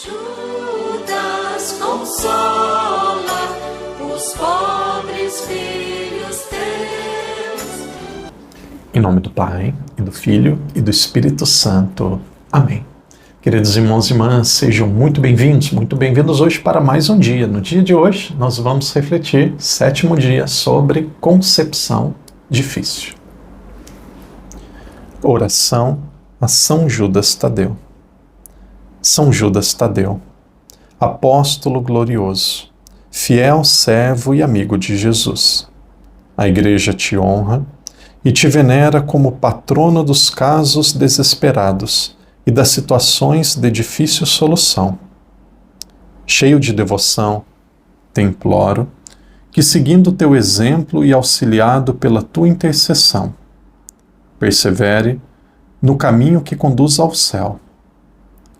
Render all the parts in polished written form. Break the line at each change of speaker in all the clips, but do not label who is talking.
Judas consola os pobres filhos teus.
Em nome do Pai, e do Filho, e do Espírito Santo. Amém. Queridos irmãos e irmãs, sejam muito bem-vindos hoje para mais um dia. No dia de hoje, nós vamos refletir, 7º dia, sobre concepção difícil. Oração a São Judas Tadeu. São Judas Tadeu, apóstolo glorioso, fiel servo e amigo de Jesus. A Igreja te honra e te venera como patrono dos casos desesperados e das situações de difícil solução. Cheio de devoção, te imploro que, seguindo teu exemplo e auxiliado pela tua intercessão, persevere no caminho que conduz ao céu,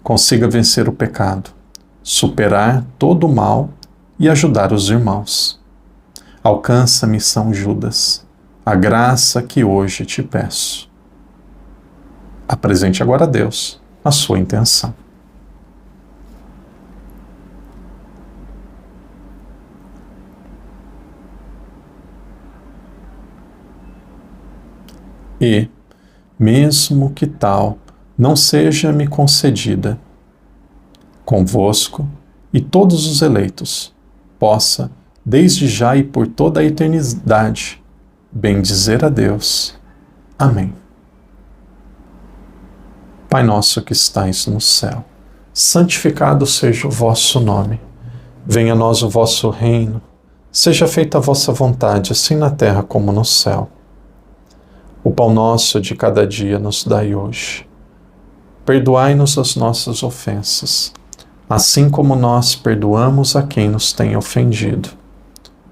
consiga vencer o pecado, superar todo o mal e ajudar os irmãos. Alcança-me, São Judas, a graça que hoje te peço. Apresente agora a Deus a sua intenção. E, mesmo que tal não seja-me concedida, convosco e todos os eleitos, possa, desde já e por toda a eternidade, bendizer a Deus. Amém. Pai nosso que estais no céu, santificado seja o vosso nome. Venha a nós o vosso reino. Seja feita a vossa vontade, assim na terra como no céu. O pão nosso de cada dia nos dai hoje. Perdoai-nos as nossas ofensas, assim como nós perdoamos a quem nos tem ofendido.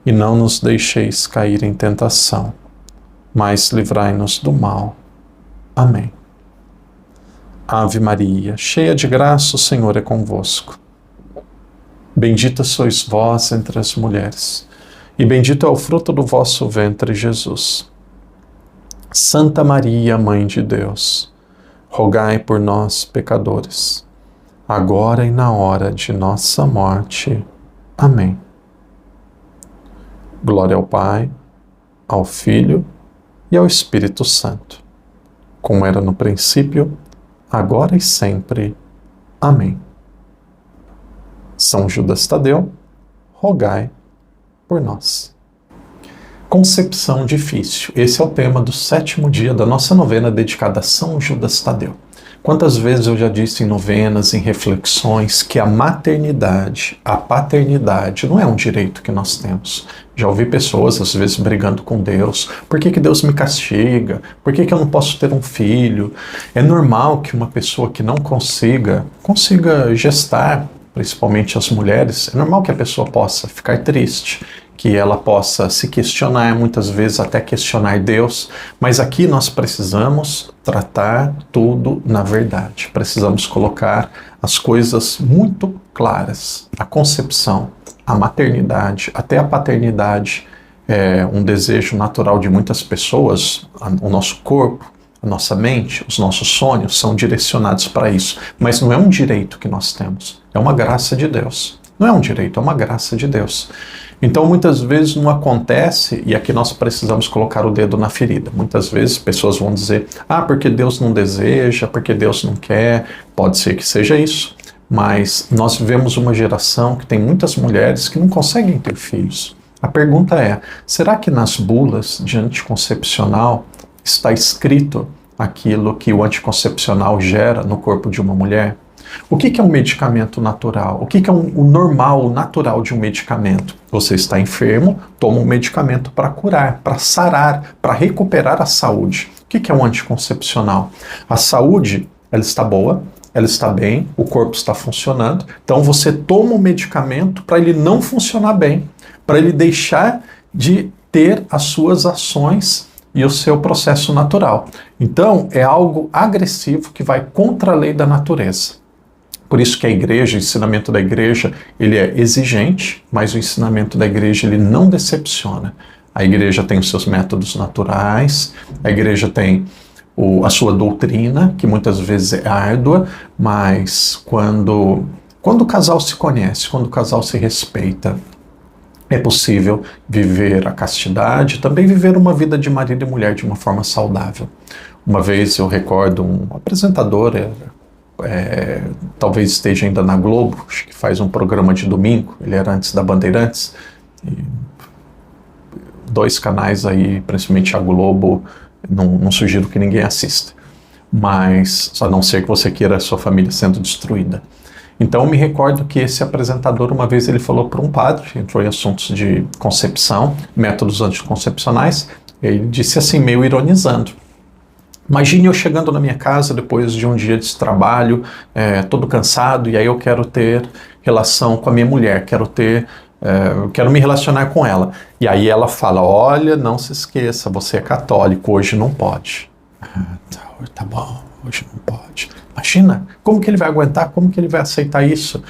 E não nos deixeis cair em tentação, mas livrai-nos do mal. Amém. Ave Maria, cheia de graça, o Senhor é convosco. Bendita sois vós entre as mulheres, e bendito é o fruto do vosso ventre, Jesus. Santa Maria, Mãe de Deus, rogai por nós, pecadores, agora e na hora de nossa morte. Amém. Glória ao Pai, ao Filho e ao Espírito Santo, como era no princípio, agora e sempre. Amém. São Judas Tadeu, rogai por nós. Concepção difícil. Esse é o tema do 7º dia da nossa novena dedicada a São Judas Tadeu. Quantas vezes eu já disse em novenas, em reflexões, que a maternidade, a paternidade não é um direito que nós temos. Já ouvi pessoas, às vezes, brigando com Deus. Por que Deus me castiga? Por que eu não posso ter um filho? É normal que uma pessoa que não consiga gestar, principalmente as mulheres, é normal que a pessoa possa ficar triste, que ela possa se questionar, muitas vezes até questionar Deus, mas aqui nós precisamos tratar tudo na verdade. Precisamos colocar as coisas muito claras. A concepção, a maternidade, até a paternidade é um desejo natural de muitas pessoas. O nosso corpo, a nossa mente, os nossos sonhos são direcionados para isso, mas não é um direito que nós temos, é uma graça de Deus. Não é um direito, é uma graça de Deus. Então, muitas vezes não acontece, e aqui nós precisamos colocar o dedo na ferida. Muitas vezes pessoas vão dizer, porque Deus não deseja, porque Deus não quer. Pode ser que seja isso, mas nós vivemos uma geração que tem muitas mulheres que não conseguem ter filhos. A pergunta é, será que nas bulas de anticoncepcional está escrito aquilo que o anticoncepcional gera no corpo de uma mulher? O que é um medicamento natural? O que é o normal, o natural de um medicamento? Você está enfermo, toma um medicamento para curar, para sarar, para recuperar a saúde. O que é um anticoncepcional? A saúde, ela está boa, ela está bem, o corpo está funcionando, então você toma um medicamento para ele não funcionar bem, para ele deixar de ter as suas ações e o seu processo natural. Então, é algo agressivo que vai contra a lei da natureza. Por isso que a igreja, o ensinamento da igreja, ele é exigente, mas o ensinamento da igreja, ele não decepciona. A igreja tem os seus métodos naturais, a igreja tem a sua doutrina, que muitas vezes é árdua, mas quando Quando o casal se conhece, quando o casal se respeita, é possível viver a castidade, também viver uma vida de marido e mulher de uma forma saudável. Uma vez eu recordo um apresentador, talvez esteja ainda na Globo, acho que faz um programa de domingo, ele era antes da Bandeirantes, e 2 canais aí, principalmente a Globo, não sugiro que ninguém assista, mas a não ser que você queira a sua família sendo destruída. Então eu me recordo que esse apresentador, uma vez ele falou para um padre, entrou em assuntos de concepção, métodos anticoncepcionais, ele disse assim, meio ironizando: imagine eu chegando na minha casa depois de um dia de trabalho, todo cansado, e aí eu quero ter relação com a minha mulher, quero me relacionar com ela. E aí ela fala, olha, não se esqueça, você é católico, hoje não pode. Tá bom, hoje não pode. Imagina, como que ele vai aguentar, como que ele vai aceitar isso?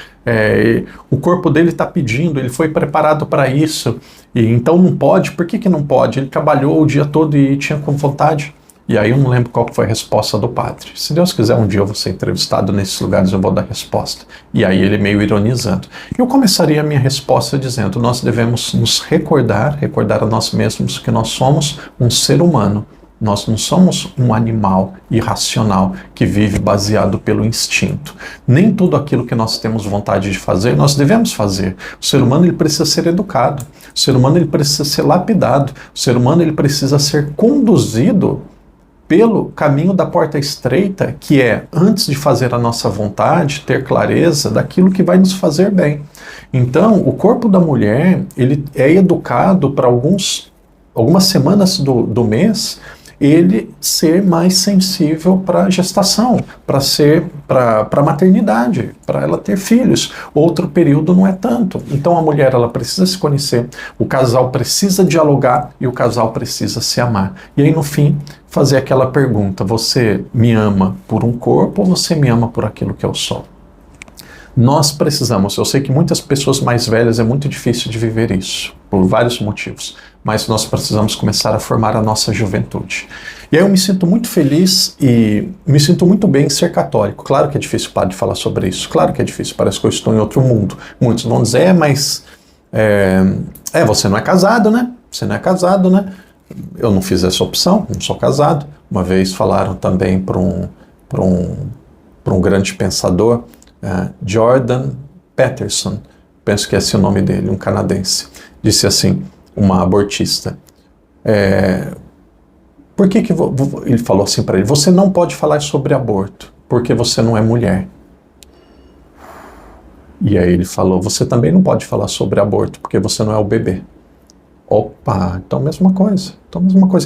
O corpo dele está pedindo, ele foi preparado para isso, e então não pode. Por que não pode? Ele trabalhou o dia todo e tinha com vontade. E aí eu não lembro qual foi a resposta do padre. Se Deus quiser, um dia eu vou ser entrevistado nesses lugares, eu vou dar resposta. E aí ele meio ironizando. Eu começaria a minha resposta dizendo, nós devemos nos recordar a nós mesmos que nós somos um ser humano. Nós não somos um animal irracional que vive baseado pelo instinto. Nem tudo aquilo que nós temos vontade de fazer, nós devemos fazer. O ser humano ele precisa ser educado. O ser humano ele precisa ser lapidado. O ser humano ele precisa ser conduzido pelo caminho da porta estreita, que é, antes de fazer a nossa vontade, ter clareza daquilo que vai nos fazer bem. Então, o corpo da mulher, ele é educado para algumas semanas do mês, ele ser mais sensível para a gestação, para a maternidade, para ela ter filhos. Outro período não é tanto. Então a mulher ela precisa se conhecer, o casal precisa dialogar e o casal precisa se amar. E aí no fim fazer aquela pergunta, você me ama por um corpo ou você me ama por aquilo que eu sou? Nós precisamos, eu sei que muitas pessoas mais velhas é muito difícil de viver isso, por vários motivos, mas nós precisamos começar a formar a nossa juventude. E aí eu me sinto muito feliz e me sinto muito bem em ser católico. Claro que é difícil, padre, falar sobre isso, claro que é difícil, parece que eu estou em outro mundo. Muitos vão dizer, mas você não é casado, né? Você não é casado, né? Eu não fiz essa opção, não sou casado. Uma vez falaram também para um grande pensador, Jordan Peterson, penso que esse é o nome dele, um canadense, disse assim, uma abortista, por que ele falou assim para ele, você não pode falar sobre aborto, porque você não é mulher. E aí ele falou, você também não pode falar sobre aborto, porque você não é o bebê. Opa, então mesma coisa.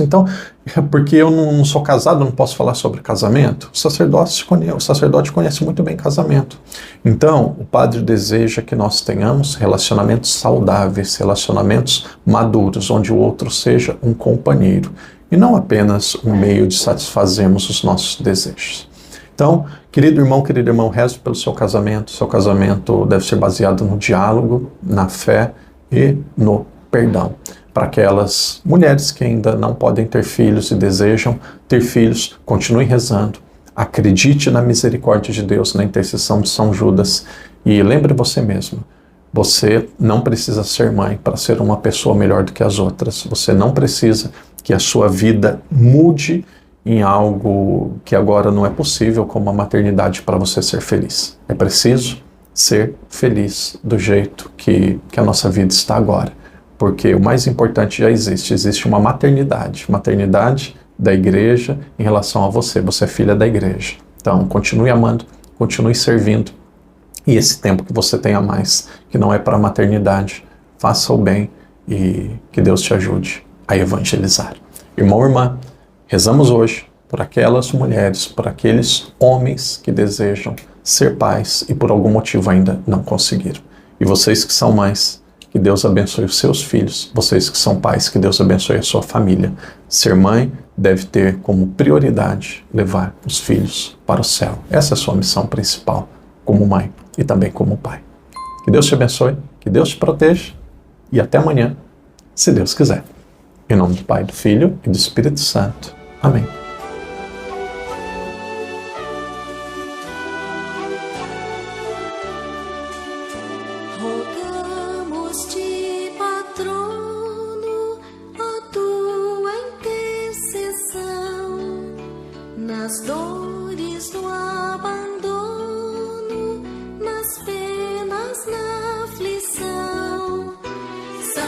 Então, porque eu não sou casado, não posso falar sobre casamento? O sacerdote conhece muito bem casamento. Então, o padre deseja que nós tenhamos relacionamentos saudáveis, relacionamentos maduros, onde o outro seja um companheiro, e não apenas um meio de satisfazermos os nossos desejos. Então, querido irmão, rezo pelo seu casamento. Seu casamento deve ser baseado no diálogo, na fé e no perdão. Para aquelas mulheres que ainda não podem ter filhos e desejam ter filhos, continue rezando. Acredite na misericórdia de Deus, na intercessão de São Judas. E lembre você mesmo, você não precisa ser mãe para ser uma pessoa melhor do que as outras. Você não precisa que a sua vida mude em algo que agora não é possível, como a maternidade, para você ser feliz. É preciso ser feliz do jeito que a nossa vida está agora. Porque o mais importante já existe uma maternidade da igreja em relação a você é filha da igreja. Então, continue amando, continue servindo, e esse tempo que você tem a mais, que não é para a maternidade, faça o bem e que Deus te ajude a evangelizar. Irmão, irmã, rezamos hoje por aquelas mulheres, por aqueles homens que desejam ser pais e por algum motivo ainda não conseguiram. E vocês que são mães, que Deus abençoe os seus filhos. Vocês que são pais, que Deus abençoe a sua família. Ser mãe deve ter como prioridade levar os filhos para o céu. Essa é a sua missão principal como mãe e também como pai. Que Deus te abençoe, que Deus te proteja e até amanhã, se Deus quiser. Em nome do Pai, do Filho e do Espírito Santo. Amém.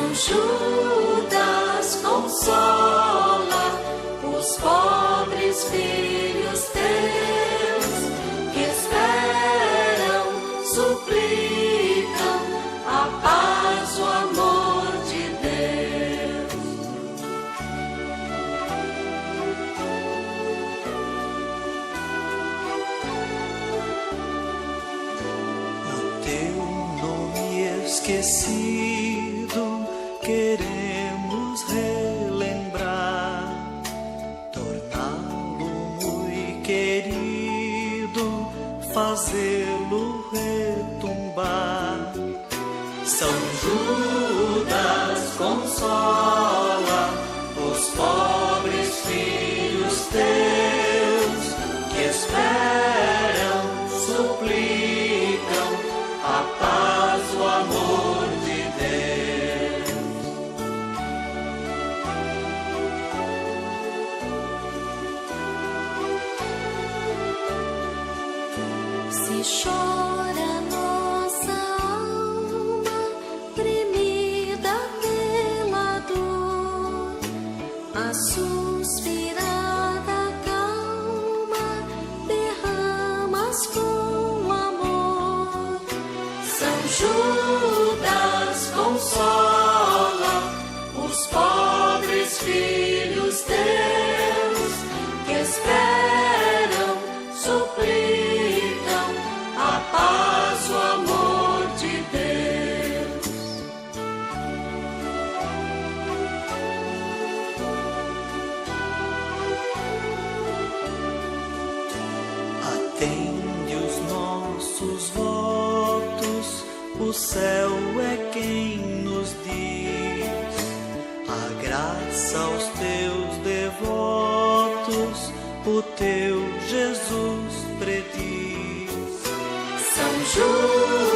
São Judas, consola os pobres filhos teus, que esperam, suplicam a paz, o amor de Deus.
O teu nome esquecido queremos relembrar, torná-lo muito querido, fazê-lo retumbar.
São Judas, consola os pobres filhos teus, que esperam, suplicam a paz, o amor de Deus. Se chora nossa alma, premida pela dor, a suspirada calma derramas com amor. São Judas, consola os pobres filhos teus, que esperam, suplicam a paz, o amor de Deus.
Atende os nossos votos, o céu é quem nos diz a graça aos teus devotos, o teu Jesus prediz.
São Judas,